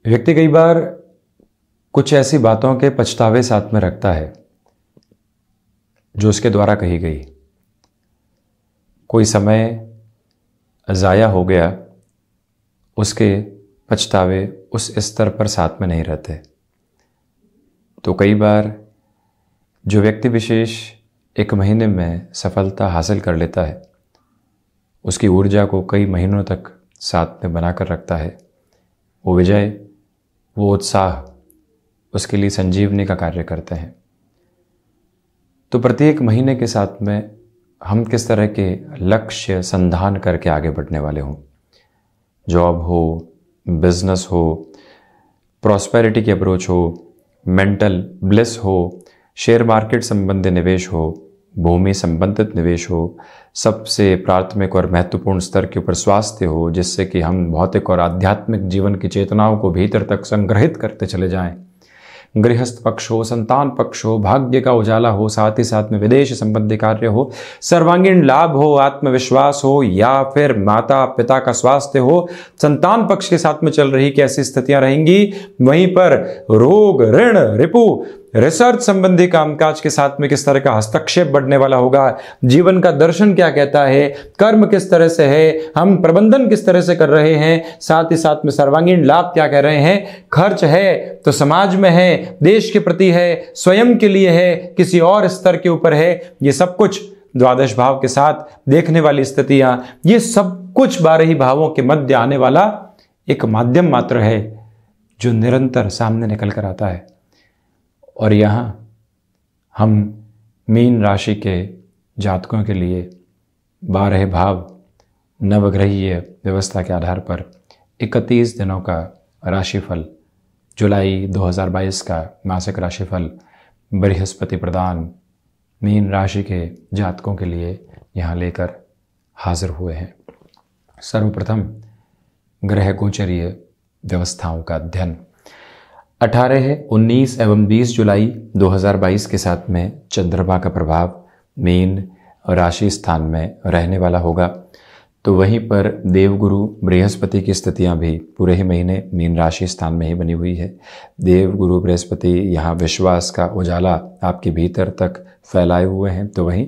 व्यक्ति कई बार कुछ ऐसी बातों के पछतावे साथ में रखता है जो उसके द्वारा कही गई। कोई समय ज़ाया हो गया, उसके पछतावे उस स्तर पर साथ में नहीं रहते। तो कई बार जो व्यक्ति विशेष एक महीने में सफलता हासिल कर लेता है, उसकी ऊर्जा को कई महीनों तक साथ में बनाकर रखता है। वो विजय, वो उत्साह उसके लिए संजीवनी का कार्य करते हैं। तो प्रत्येक महीने के साथ में हम किस तरह के लक्ष्य संधान करके आगे बढ़ने वाले हों, जॉब हो, बिजनेस हो, प्रॉस्पेरिटी की अप्रोच हो, मेंटल ब्लिस हो, शेयर मार्केट संबंधी निवेश हो, भूमि संबंधित निवेश हो, सबसे प्राथमिक और महत्वपूर्ण स्तर के ऊपर स्वास्थ्य हो, जिससे कि हम भौतिक और आध्यात्मिक जीवन की चेतनाओं को भीतर तक संग्रहित करते चले जाएं। गृहस्थ पक्ष हो, संतान पक्ष हो, भाग्य का उजाला हो, साथ ही साथ में विदेश संबंधी कार्य हो, सर्वांगीण लाभ हो, आत्मविश्वास हो, या फिर माता पिता का स्वास्थ्य हो, संतान पक्ष के साथ में चल रही कैसी स्थितियां रहेंगी, वहीं पर रोग, ऋण, रिपु, रिसर्च संबंधी कामकाज के साथ में किस तरह का हस्तक्षेप बढ़ने वाला होगा, जीवन का दर्शन क्या कहता है, कर्म किस तरह से है, हम प्रबंधन किस तरह से कर रहे हैं, साथ ही साथ में सर्वांगीण लाभ क्या कह रहे हैं, खर्च है तो समाज में है, देश के प्रति है, स्वयं के लिए है, किसी और स्तर के ऊपर है। ये सब कुछ द्वादश भाव के साथ देखने वाली स्थितियां, ये सब कुछ 12 ही भावों के मध्य आने वाला एक माध्यम मात्र है जो निरंतर सामने निकल कर आता है। और यहाँ हम मीन राशि के जातकों के लिए 12 भाव नवग्रहीय व्यवस्था के आधार पर 31 दिनों का राशिफल, जुलाई 2022 का मासिक राशिफल बृहस्पति प्रदान मीन राशि के जातकों के लिए यहाँ लेकर हाजिर हुए हैं। सर्वप्रथम ग्रह गोचरीय व्यवस्थाओं का अध्ययन 18, 19 एवं 20 जुलाई 2022 के साथ में चंद्रमा का प्रभाव मीन राशि स्थान में रहने वाला होगा। तो वहीं पर देवगुरु बृहस्पति की स्थितियां भी पूरे ही महीने मीन राशि स्थान में ही बनी हुई है। देवगुरु बृहस्पति यहाँ विश्वास का उजाला आपके भीतर तक फैलाए हुए हैं। तो वहीं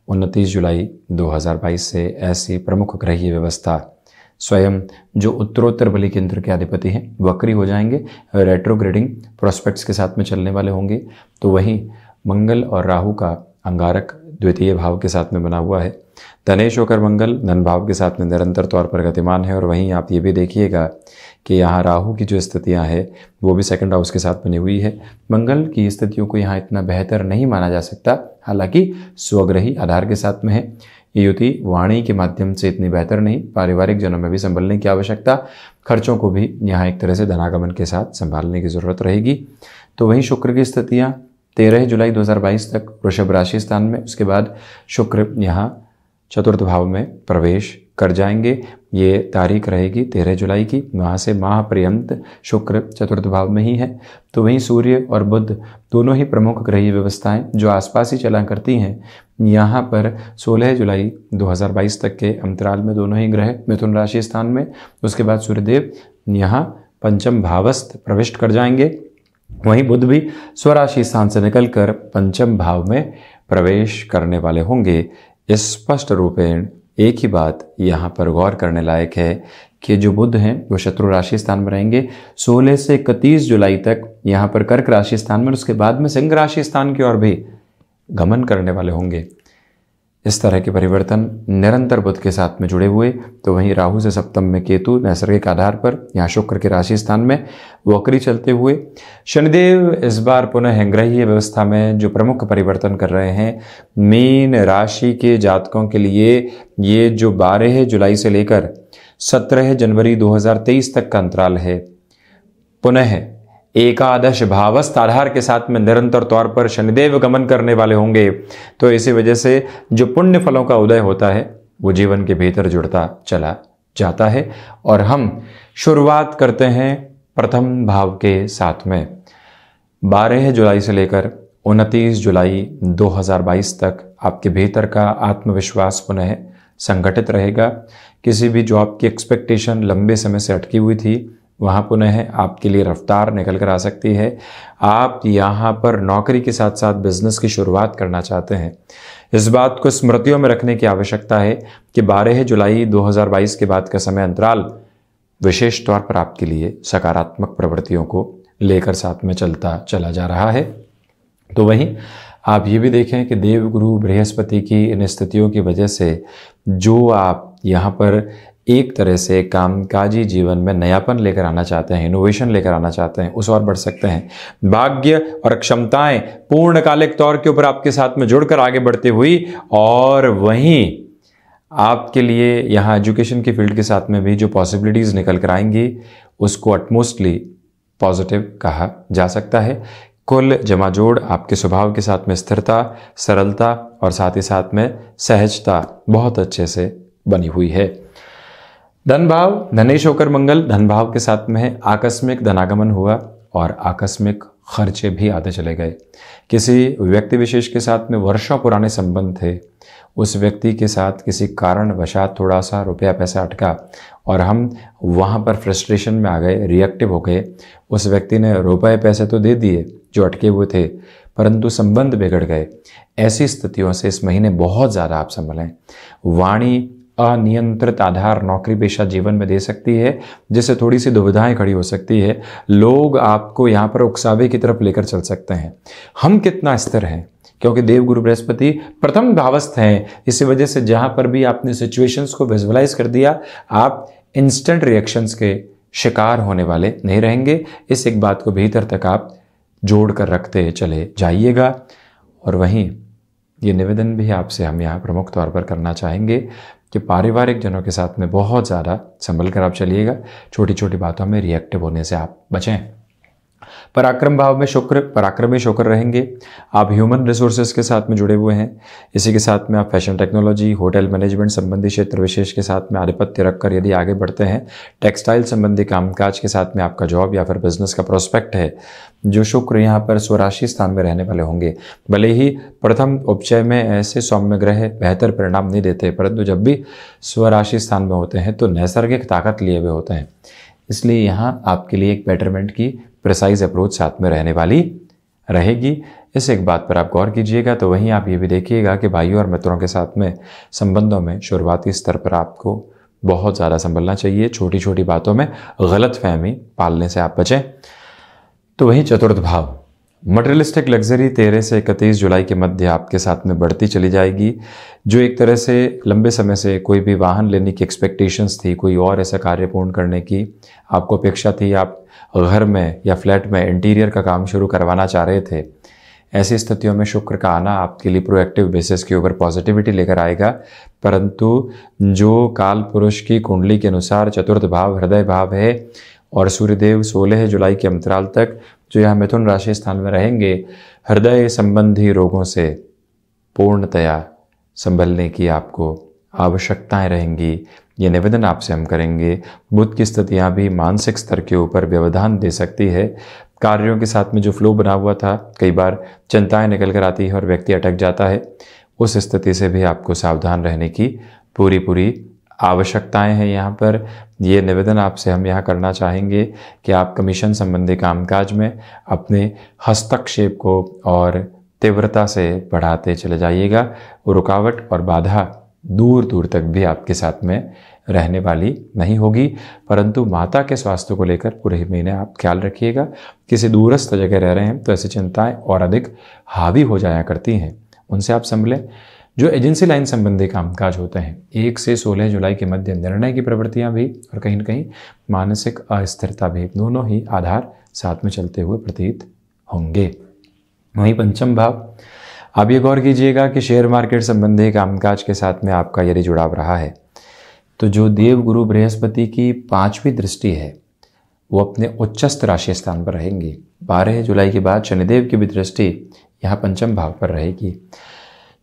29 जुलाई 2022 से ऐसी प्रमुख ग्रहीय व्यवस्था स्वयं जो उत्तरोत्तर बलि केंद्र के अधिपति हैं वक्री हो जाएंगे, रेट्रोग्रेडिंग प्रोस्पेक्ट्स के साथ में चलने वाले होंगे। तो वहीं मंगल और राहु का अंगारक द्वितीय भाव के साथ में बना हुआ है। धनेश होकर मंगल धन भाव के साथ में निरंतर तौर पर गतिमान है। और वहीं आप ये भी देखिएगा कि यहाँ राहु की जो स्थितियाँ हैं वो भी सेकंड हाउस के साथ बनी हुई है। मंगल की स्थितियों को यहाँ इतना बेहतर नहीं माना जा सकता, हालांकि स्वग्रही आधार के साथ में है। ये युति वाणी के माध्यम से इतनी बेहतर नहीं, पारिवारिक जनों में भी संभलने की आवश्यकता, खर्चों को भी यहाँ एक तरह से धनागमन के साथ संभालने की जरूरत रहेगी। तो वहीं शुक्र की स्थितियाँ 13 जुलाई 2022 तक वृषभ राशि स्थान में, उसके बाद शुक्र यहाँ चतुर्थ भाव में प्रवेश कर जाएंगे। ये तारीख रहेगी 13 जुलाई की, वहाँ से माह पर्यंत शुक्र चतुर्थ भाव में ही है। तो वहीं सूर्य और बुध दोनों ही प्रमुख ग्रहीय व्यवस्थाएं जो आसपास ही चला करती हैं, यहाँ पर 16 जुलाई 2022 तक के अंतराल में दोनों ही ग्रह मिथुन राशि स्थान में, उसके बाद सूर्यदेव यहाँ पंचम भावस्थ प्रविष्ट कर जाएंगे। वहीं बुध भी स्वराशि स्थान से निकलकर पंचम भाव में प्रवेश करने वाले होंगे। स्पष्ट रूपेण एक ही बात यहाँ पर गौर करने लायक है कि जो बुध हैं वो शत्रु राशि स्थान में रहेंगे 16 से 31 जुलाई तक यहाँ पर कर्क राशि स्थान में, उसके बाद में सिंह राशि स्थान की ओर भी गमन करने वाले होंगे। इस तरह के परिवर्तन निरंतर बुध के साथ में जुड़े हुए। तो वहीं राहु से सप्तम में केतु नैसर्गिक आधार पर यहाँ शुक्र के राशि स्थान में वक्री चलते हुए, शनिदेव इस बार पुनः ग्रहीय व्यवस्था में जो प्रमुख परिवर्तन कर रहे हैं मीन राशि के जातकों के लिए, ये जो 12 जुलाई से लेकर 17 जनवरी 2023 तक का अंतराल है, पुनः एकादश भावस्थ आधार के साथ में निरंतर तौर पर शनिदेव गमन करने वाले होंगे। तो इसी वजह से जो पुण्य फलों का उदय होता है वो जीवन के भीतर जुड़ता चला जाता है। और हम शुरुआत करते हैं प्रथम भाव के साथ में। 12 जुलाई से लेकर 29 जुलाई 2022 तक आपके भीतर का आत्मविश्वास पुनः संगठित रहेगा। किसी भी जॉब की एक्सपेक्टेशन लंबे समय से अटकी हुई थी वहाँ पुनः आपके लिए रफ्तार निकल कर आ सकती है। आप यहाँ पर नौकरी के साथ साथ बिजनेस की शुरुआत करना चाहते हैं। इस बात को स्मृतियों में रखने की आवश्यकता है कि 12 जुलाई 2022 के बाद का समय अंतराल विशेष तौर पर आपके लिए सकारात्मक प्रवृत्तियों को लेकर साथ में चलता चला जा रहा है। तो वहीं आप ये भी देखें कि देवगुरु बृहस्पति की इन स्थितियों की वजह से जो आप यहाँ पर एक तरह से कामकाजी जीवन में नयापन लेकर आना चाहते हैं, इनोवेशन लेकर आना चाहते हैं, उस और बढ़ सकते हैं। भाग्य और क्षमताएं पूर्णकालिक तौर के ऊपर आपके साथ में जुड़कर आगे बढ़ती हुई, और वहीं आपके लिए यहाँ एजुकेशन की फील्ड के साथ में भी जो पॉसिबिलिटीज़ निकल कर आएंगी उसको अटमोस्टली पॉजिटिव कहा जा सकता है। कुल जमाजोड़ आपके स्वभाव के साथ में स्थिरता, सरलता और साथ ही साथ में सहजता बहुत अच्छे से बनी हुई है। धन भाव धनेश होकर मंगल धन भाव के साथ में है। आकस्मिक धनागमन हुआ और आकस्मिक खर्चे भी आते चले गए। किसी व्यक्ति विशेष के साथ में वर्षों पुराने संबंध थे, उस व्यक्ति के साथ किसी कारणवशात थोड़ा सा रुपया पैसा अटका और हम वहाँ पर फ्रस्ट्रेशन में आ गए, रिएक्टिव हो गए। उस व्यक्ति ने रुपए पैसे तो दे दिए जो अटके हुए थे, परंतु संबंध बिगड़ गए। ऐसी स्थितियों से इस महीने बहुत ज़्यादा आप संभलें। वाणी अनियंत्रित आधार नौकरी पेशा जीवन में दे सकती है, जिससे थोड़ी सी दुविधाएं खड़ी हो सकती है। लोग आपको यहाँ पर उकसावे की तरफ लेकर चल सकते हैं। हम कितना स्थिर हैं, क्योंकि देवगुरु बृहस्पति प्रथम भावस्थ हैं। इसी वजह से जहाँ पर भी आपने सिचुएशंस को विजुअलाइज कर दिया, आप इंस्टेंट रिएक्शंस के शिकार होने वाले नहीं रहेंगे। इस एक बात को भीतर तक आप जोड़ कर रखते चले जाइएगा। और वहीं ये निवेदन भी आपसे हम यहाँ प्रमुख तौर पर करना चाहेंगे कि पारिवारिक जनों के साथ में बहुत ज़्यादा संभल कर आप चलिएगा। छोटी छोटी बातों में रिएक्टिव होने से आप बचें। पराक्रम भाव में शुक्र पराक्रमी शुक्र रहेंगे। आप ह्यूमन रिसोर्सेज के साथ में जुड़े हुए हैं। इसी के साथ में आप फैशन टेक्नोलॉजी, होटल मैनेजमेंट संबंधी क्षेत्र विशेष के साथ में आधिपत्य रखकर यदि आगे बढ़ते हैं, टेक्सटाइल संबंधी कामकाज के साथ में आपका जॉब या फिर बिजनेस का प्रोस्पेक्ट है। जो शुक्र यहाँ पर स्वराशि स्थान में रहने वाले होंगे, भले ही प्रथम उपचय में ऐसे सौम्य ग्रह बेहतर परिणाम नहीं देते, परंतु जब भी स्वराशि स्थान में होते हैं तो नैसर्गिक ताकत लिए हुए होते हैं। इसलिए यहाँ आपके लिए एक बेटरमेंट की प्रिसाइज अप्रोच साथ में रहने वाली रहेगी। इस एक बात पर आप गौर कीजिएगा। तो वहीं आप ये भी देखिएगा कि भाइयों और मित्रों के साथ में संबंधों में शुरुआती स्तर पर आपको बहुत ज़्यादा संभलना चाहिए। छोटी छोटी बातों में गलतफहमी पालने से आप बचें। तो वहीं चतुर्थ भाव मटेरियलिस्टिक लग्जरी 13 से 31 जुलाई के मध्य आपके साथ में बढ़ती चली जाएगी। जो एक तरह से लंबे समय से कोई भी वाहन लेने की एक्सपेक्टेशंस थी, कोई और ऐसा कार्य पूर्ण करने की आपको अपेक्षा थी, आप घर में या फ्लैट में इंटीरियर का काम शुरू करवाना चाह रहे थे, ऐसी स्थितियों में शुक्र का आना आपके लिए प्रोएक्टिव बेसिस के ऊपर पॉजिटिविटी लेकर आएगा। परंतु जो काल पुरुष की कुंडली के अनुसार चतुर्थ भाव हृदय भाव है और सूर्यदेव 16 जुलाई के अंतराल तक जो यहाँ मिथुन राशि स्थान में रहेंगे, हृदय संबंधी रोगों से पूर्णतया संभलने की आपको आवश्यकताएं रहेंगी। ये निवेदन आपसे हम करेंगे। बुध की स्थितियाँ भी मानसिक स्तर के ऊपर व्यवधान दे सकती है। कार्यों के साथ में जो फ्लो बना हुआ था, कई बार चिंताएं निकल कर आती है और व्यक्ति अटक जाता है। उस स्थिति से भी आपको सावधान रहने की पूरी आवश्यकताएं हैं। यहाँ पर ये निवेदन आपसे हम यहाँ करना चाहेंगे कि आप कमीशन संबंधी कामकाज में अपने हस्तक्षेप को और तीव्रता से बढ़ाते चले जाइएगा। रुकावट और बाधा दूर दूर तक भी आपके साथ में रहने वाली नहीं होगी। परंतु माता के स्वास्थ्य को लेकर पूरे महीने आप ख्याल रखिएगा। किसी दूरस्थ जगह रह रहे हैं तो ऐसी चिंताएं और अधिक हावी हो जाया करती हैं, उनसे आप संभलें। जो एजेंसी लाइन संबंधी कामकाज होते हैं, 1 से 16 जुलाई के मध्य निर्णय की प्रवृत्तियां भी और कहीं न कहीं मानसिक अस्थिरता भी, दोनों ही आधार साथ में चलते हुए प्रतीत होंगे। वहीं पंचम भाव, आप ये गौर कीजिएगा कि शेयर मार्केट संबंधी कामकाज के साथ में आपका यदि जुड़ाव रहा है तो जो देव गुरु बृहस्पति की 5वीं दृष्टि है वो अपने उच्चस्थ राशि स्थान पर रहेंगी। 12 जुलाई के बाद शनिदेव की भी दृष्टि यहाँ पंचम भाव पर रहेगी।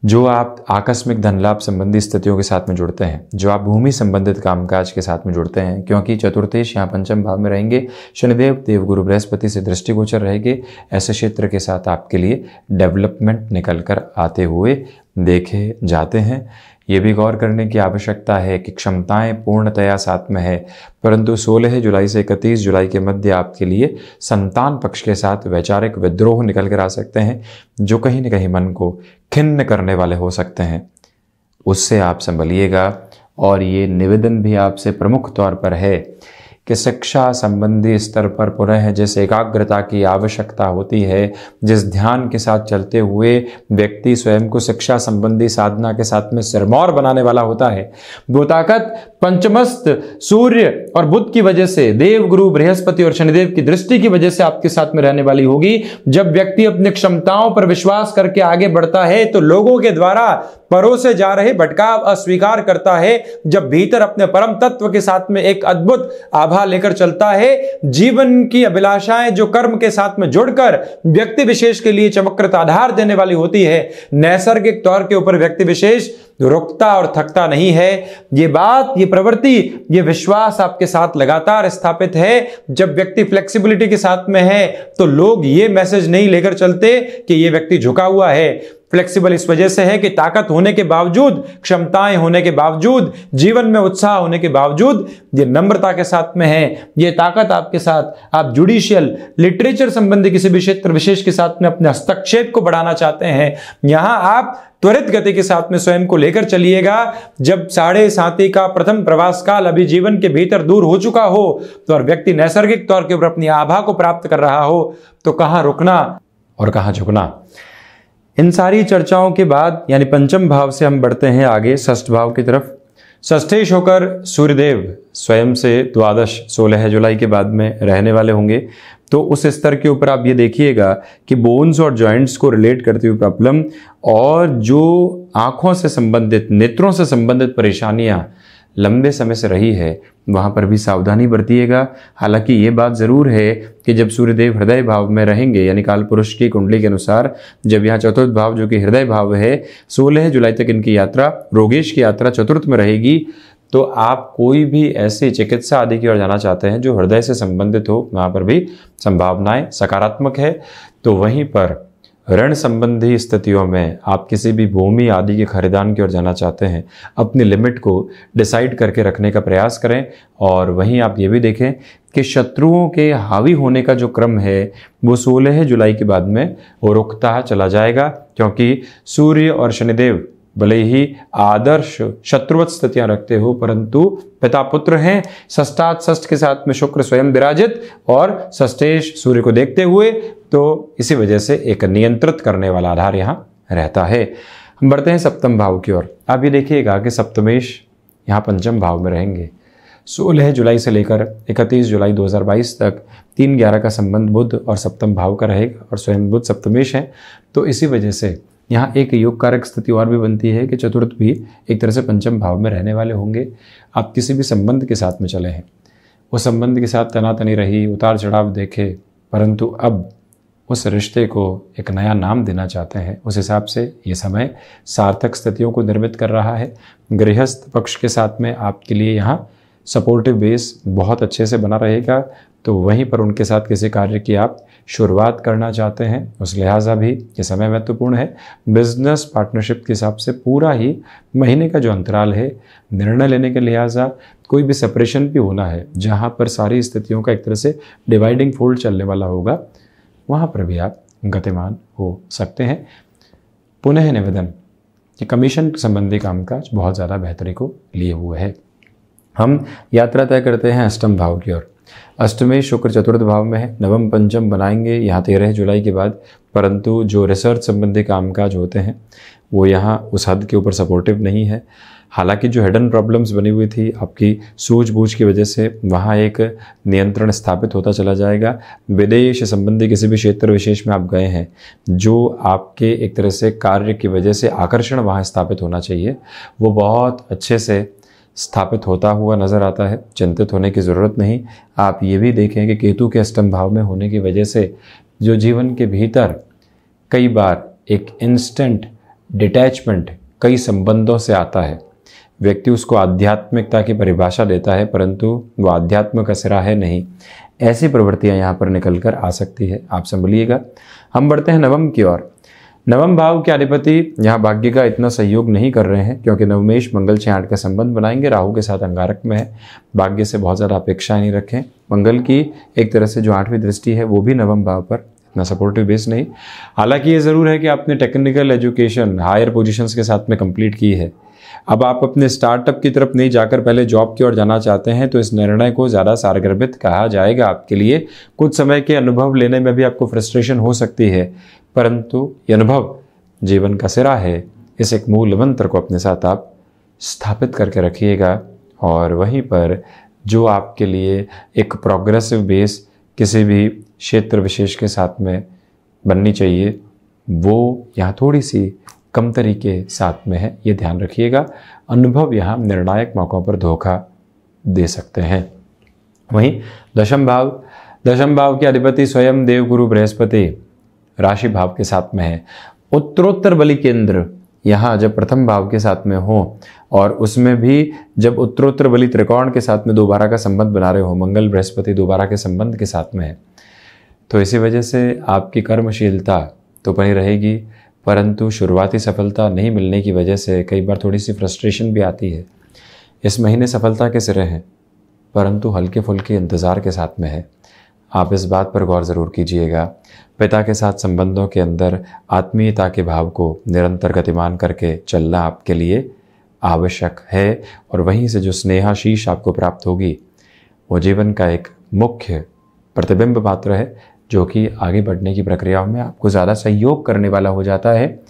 जो आप आकस्मिक धन लाभ संबंधी स्थितियों के साथ में जुड़ते हैं, जो आप भूमि संबंधित कामकाज के साथ में जुड़ते हैं, क्योंकि चतुर्थेश यहाँ पंचम भाव में रहेंगे, शनिदेव देवगुरु बृहस्पति से दृष्टिगोचर रहेंगे, ऐसे क्षेत्र के साथ आपके लिए डेवलपमेंट निकल कर आते हुए देखे जाते हैं। ये भी गौर करने की आवश्यकता है कि क्षमताएं पूर्णतया साथ में है, परंतु 16 जुलाई से 31 जुलाई के मध्य आपके लिए संतान पक्ष के साथ वैचारिक विद्रोह निकल कर आ सकते हैं, जो कहीं न कहीं मन को खिन्न करने वाले हो सकते हैं। उससे आप संभलिएगा। और ये निवेदन भी आपसे प्रमुख तौर पर है कि शिक्षा संबंधी स्तर पर पुनः जिस एकाग्रता की आवश्यकता होती है, जिस ध्यान के साथ चलते हुए व्यक्ति स्वयं को शिक्षा संबंधी साधना के साथ में सिरमौर बनाने वाला होता है, वो ताकत पंचमस्त सूर्य और बुध की वजह से, देव गुरु बृहस्पति और शनिदेव की दृष्टि की वजह से आपके साथ में रहने वाली होगी। जब व्यक्ति अपनी क्षमताओं पर विश्वास करके आगे बढ़ता है तो लोगों के द्वारा परोसे जा रहे भटकाव अस्वीकार करता है। जब भीतर अपने परम तत्व के साथ में एक अद्भुत आभा लेकर चलता है, जीवन की अभिलाषाएं जो कर्म के साथ में जुड़कर व्यक्ति विशेष के लिए चमककृत आधार देने वाली होती है, नैसर्गिक तौर के ऊपर व्यक्ति विशेष रुकता और थकता नहीं है। ये बात, ये प्रवृत्ति, ये विश्वास आपके साथ लगातार स्थापित है। जब व्यक्ति फ्लेक्सिबिलिटी के साथ में है तो लोग ये मैसेज नहीं लेकर चलते कि ये व्यक्ति झुका हुआ है। फ्लेक्सिबल इस वजह से है कि ताकत होने के बावजूद, क्षमताएं होने के बावजूद, जीवन में उत्साह होने के बावजूद ये नम्रता के साथ में है। ये ताकत आपके साथ, आप जुडिशियल, लिटरेचर संबंधी किसी भी क्षेत्र विशेष के साथ में अपने हस्तक्षेप को बढ़ाना चाहते हैं, यहां आप त्वरित गति के साथ में स्वयं को लेकर चलिएगा। जब 7.5 का प्रथम प्रवास काल अभी जीवन के भीतर दूर हो चुका हो तो और व्यक्ति नैसर्गिक तौर के ऊपर अपनी आभा को प्राप्त कर रहा हो तो कहां रुकना और कहां झुकना। इन सारी चर्चाओं के बाद यानी पंचम भाव से हम बढ़ते हैं आगे षष्ठ भाव की तरफ। षष्ठेश होकर सूर्यदेव स्वयं से द्वादश 16 जुलाई के बाद में रहने वाले होंगे। तो उस स्तर के ऊपर आप ये देखिएगा कि बोन्स और जॉइंट्स को रिलेट करती हुई प्रॉब्लम और जो आंखों से संबंधित, नेत्रों से संबंधित परेशानियां लंबे समय से रही है, वहां पर भी सावधानी बरतिएगा। हालांकि ये बात जरूर है कि जब सूर्यदेव हृदय भाव में रहेंगे, यानी काल पुरुष की कुंडली के अनुसार जब यहाँ चतुर्थ भाव जो कि हृदय भाव है, 16 जुलाई तक इनकी यात्रा, रोगेश की यात्रा चतुर्थ में रहेगी। तो आप कोई भी ऐसी चिकित्सा आदि की ओर जाना चाहते हैं जो हृदय से संबंधित हो, वहां पर भी संभावनाएं सकारात्मक है। तो वहीं पर ऋण संबंधी स्थितियों में आप किसी भी भूमि आदि के खरीदान की ओर जाना चाहते हैं, अपनी लिमिट को डिसाइड करके रखने का प्रयास करें। और वहीं आप ये भी देखें कि शत्रुओं के हावी होने का जो क्रम है वो 16 जुलाई के बाद में रुकता चला जाएगा, क्योंकि सूर्य और शनिदेव भले ही आदर्श शत्रुवत स्थितियां रखते हो परंतु पिता पुत्र हैं। षष्ठात षष्ठ के साथ में शुक्र स्वयं विराजित और षष्ठेश सूर्य को देखते हुए, तो इसी वजह से एक नियंत्रित करने वाला आधार यहाँ रहता है। हम बढ़ते हैं सप्तम भाव की ओर। आप ये देखिएगा कि सप्तमेश यहाँ पंचम भाव में रहेंगे। 16 जुलाई से लेकर 31 जुलाई 2022 तक 3-11 का संबंध बुध और सप्तम भाव का रहेगा और स्वयं बुध सप्तमेश है। तो इसी वजह से यहाँ एक योग कारक स्थिति और भी बनती है कि चतुर्थ भी एक तरह से पंचम भाव में रहने वाले होंगे। आप किसी भी संबंध के साथ में चले हैं, उस संबंध के साथ तनातनी रही, उतार चढ़ाव देखे, परंतु अब उस रिश्ते को एक नया नाम देना चाहते हैं। उस हिसाब से ये समय सार्थक स्थितियों को निर्मित कर रहा है। गृहस्थ पक्ष के साथ में आपके लिए यहाँ सपोर्टिव बेस बहुत अच्छे से बना रहेगा। तो वहीं पर उनके साथ किसी कार्य की आप शुरुआत करना चाहते हैं, उस लिहाजा भी ये समय महत्वपूर्ण है। बिजनेस पार्टनरशिप के हिसाब से पूरा ही महीने का जो अंतराल है, निर्णय लेने के लिहाजा कोई भी सेपरेशन भी होना है, जहां पर सारी स्थितियों का एक तरह से डिवाइडिंग फोल्ड चलने वाला होगा, वहां पर भी आप गतिमान हो सकते हैं। पुनः निवेदन कि कमीशन संबंधी कामकाज बहुत ज़्यादा बेहतरी को लिए हुए है। हम यात्रा तय करते हैं अष्टम भाव की ओर। अष्टमेश शुक्र चतुर्थ भाव में है, नवम पंचम बनाएंगे यहाँ 13 जुलाई के बाद, परंतु जो रिसर्च संबंधी कामकाज होते हैं वो यहाँ उस हद के ऊपर सपोर्टिव नहीं है। हालांकि जो हिडन प्रॉब्लम्स बनी हुई थी आपकी सूझबूझ की वजह से, वहाँ एक नियंत्रण स्थापित होता चला जाएगा। विदेश संबंधी किसी भी क्षेत्र विशेष में आप गए हैं, जो आपके एक तरह से कार्य की वजह से आकर्षण वहाँ स्थापित होना चाहिए, वो बहुत अच्छे से स्थापित होता हुआ नजर आता है। चिंतित होने की ज़रूरत नहीं। आप ये भी देखें कि केतु के अष्टम भाव में होने की वजह से जो जीवन के भीतर कई बार एक इंस्टेंट डिटैचमेंट कई संबंधों से आता है, व्यक्ति उसको आध्यात्मिकता की परिभाषा देता है, परंतु वो आध्यात्म का सिरा है नहीं। ऐसी प्रवृत्तियां यहाँ पर निकल कर आ सकती है, आप संभलिएगा। हम बढ़ते हैं नवम की ओर। नवम भाव के अधिपति यहाँ भाग्य का इतना सहयोग नहीं कर रहे हैं, क्योंकि नवमेश मंगल 6-8 का संबंध बनाएंगे, राहु के साथ अंगारक में है। भाग्य से बहुत ज़्यादा अपेक्षाएं नहीं रखें। मंगल की एक तरह से जो 8वीं दृष्टि है वो भी नवम भाव पर, इतना सपोर्टिव बेस नहीं। हालांकि ये ज़रूर है कि आपने टेक्निकल एजुकेशन हायर पोजीशंस के साथ में कंप्लीट की है, अब आप अपने स्टार्टअप की तरफ नहीं जाकर पहले जॉब की ओर जाना चाहते हैं, तो इस निर्णय को ज़्यादा सारगर्भित कहा जाएगा आपके लिए। कुछ समय के अनुभव लेने में भी आपको फ्रस्ट्रेशन हो सकती है, परंतु ये अनुभव जीवन का सिरा है। इस एक मूल मंत्र को अपने साथ आप स्थापित करके रखिएगा, और वहीं पर जो आपके लिए एक प्रोग्रेसिव बेस किसी भी क्षेत्र विशेष के साथ में बननी चाहिए, वो यहाँ थोड़ी सी कम तरीके साथ में है, ये ध्यान रखिएगा। अनुभव यहाँ निर्णायक मौक़ों पर धोखा दे सकते हैं। वहीं दशम भाव के अधिपति स्वयं देवगुरु बृहस्पति राशि भाव के साथ में है। उत्तरोत्तर बलि केंद्र यहाँ जब प्रथम भाव के साथ में हो, और उसमें भी जब उत्तरोत्तर बलि त्रिकोण के साथ में दोबारा का संबंध बना रहे हो, मंगल बृहस्पति दोबारा के संबंध के साथ में है, तो इसी वजह से आपकी कर्मशीलता तो बनी रहेगी, परंतु शुरुआती सफलता नहीं मिलने की वजह से कई बार थोड़ी सी फ्रस्ट्रेशन भी आती है। इस महीने सफलता के सिरे हैं, परंतु हल्के फुल्के इंतज़ार के साथ में है। आप इस बात पर गौर ज़रूर कीजिएगा। पिता के साथ संबंधों के अंदर आत्मीयता के भाव को निरंतर गतिमान करके चलना आपके लिए आवश्यक है, और वहीं से जो स्नेहाशीष आपको प्राप्त होगी वो जीवन का एक मुख्य प्रतिबिंब मात्र है, जो कि आगे बढ़ने की प्रक्रियाओं में आपको ज़्यादा सहयोग करने वाला हो जाता है।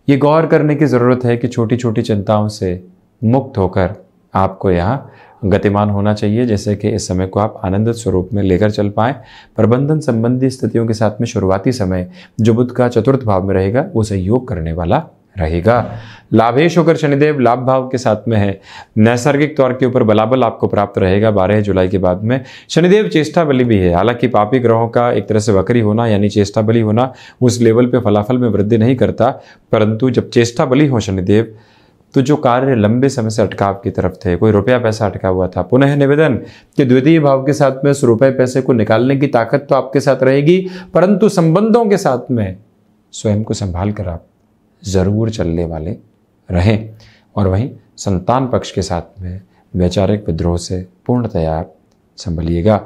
ये गौर करने की ज़रूरत है कि छोटी छोटी चिंताओं से मुक्त होकर आपको यहाँ गतिमान होना चाहिए, जैसे कि इस समय को आप आनंदित स्वरूप में लेकर चल पाएँ। प्रबंधन संबंधी स्थितियों के साथ में शुरुआती समय जो बुध का चतुर्थ भाव में रहेगा वो सहयोग करने वाला रहेगा। लाभेश होकर शनिदेव लाभ भाव के साथ में है। नैसर्गिक तौर के ऊपर बलाबल आपको प्राप्त रहेगा 12 जुलाई के बाद में। शनिदेव चेष्टा बली भी है, हालांकि पापी ग्रहों का एक तरह से वक्री होना यानी चेष्टा बली होना उस लेवल पे फलाफल में वृद्धि नहीं करता, परंतु जब चेष्टा बली हो शनिदेव, तो जो कार्य लंबे समय से अटकाव की तरफ थे, कोई रुपया पैसा अटका हुआ था, पुनः निवेदन कि द्वितीय भाव के साथ में उस रुपये पैसे को निकालने की ताकत तो आपके साथ रहेगी, परंतु संबंधों के साथ में स्वयं को संभाल कर आप जरूर चलने वाले रहें। और वहीं संतान पक्ष के साथ में वैचारिक विद्रोह से पूर्णतया आप संभलिएगा।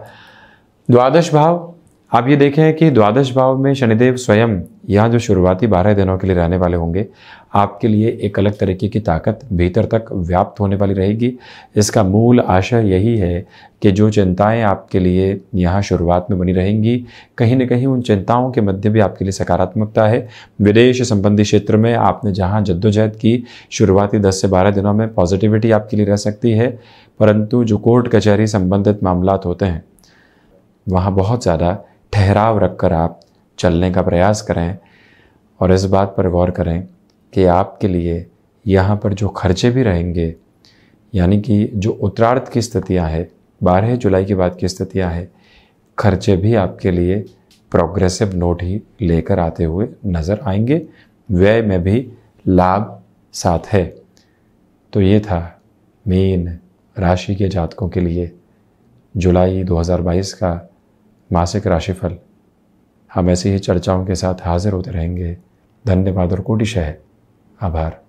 द्वादश भाव, आप ये देखें कि द्वादश भाव में शनिदेव स्वयं यहाँ जो शुरुआती 12 दिनों के लिए रहने वाले होंगे, आपके लिए एक अलग तरीके की ताकत भीतर तक व्याप्त होने वाली रहेगी। इसका मूल आशय यही है कि जो चिंताएं आपके लिए यहाँ शुरुआत में बनी रहेंगी, कहीं न कहीं उन चिंताओं के मध्य भी आपके लिए सकारात्मकता है। विदेश संबंधी क्षेत्र में आपने जहाँ जद्दोजहद की, शुरुआती 10 से 12 दिनों में पॉजिटिविटी आपके लिए रह सकती है, परंतु जो कोर्ट कचहरी संबंधित मामलात होते हैं वहाँ बहुत ज़्यादा ठहराव रखकर आप चलने का प्रयास करें, और इस बात पर गौर करें कि आपके लिए यहाँ पर जो खर्चे भी रहेंगे, यानी कि जो उत्तरार्ध की स्थितियाँ हैं, 12 जुलाई के बाद की स्थितियाँ हैं, खर्चे भी आपके लिए प्रोग्रेसिव नोट ही लेकर आते हुए नज़र आएंगे। व्यय में भी लाभ साथ है। तो ये था मीन राशि के जातकों के लिए जुलाई 2022 का मासिक राशिफल। हम ऐसी ही चर्चाओं के साथ हाजिर होते रहेंगे। धन्यवाद और कोटिशः आभार।